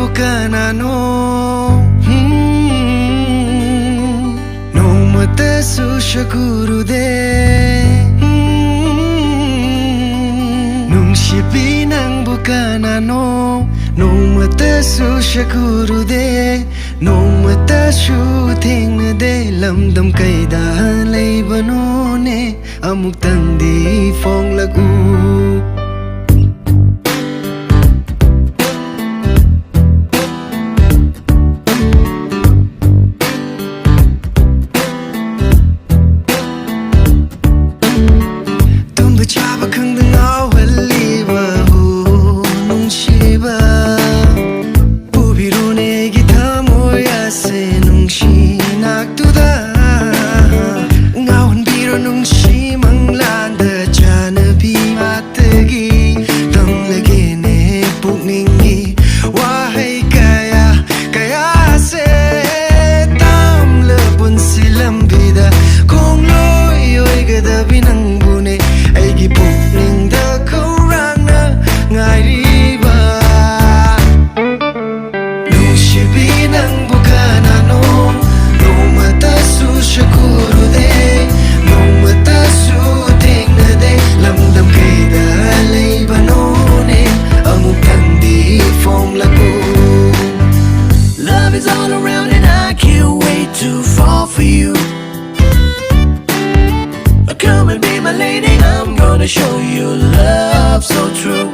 bukanano Nomata sushakurude Nungshipi nang bukanano Nomata sushakurude Nomata shuthengde lamdam kaida leibanone amuk tangdi fonglagu Chaba kang dang wali ba hu nung shiba Pubiru ne gita moya se nung shi nak tu da Ngawan biro nung shi manglanda jana bi matagi Tam lagi ne puk ningi wahai kaya se Tam lebun silam bida kong loy oy gada binang bune Aigi pukning da kurang na ngairiba Nungshibi nang bukanano Nomata sushakurude Nomata sutingade Lamdam kaida leibanone Amuk tangdi fonglagu Love is all around and I can't wait to fall for you Come and be my lady, I'm gonna show you love so true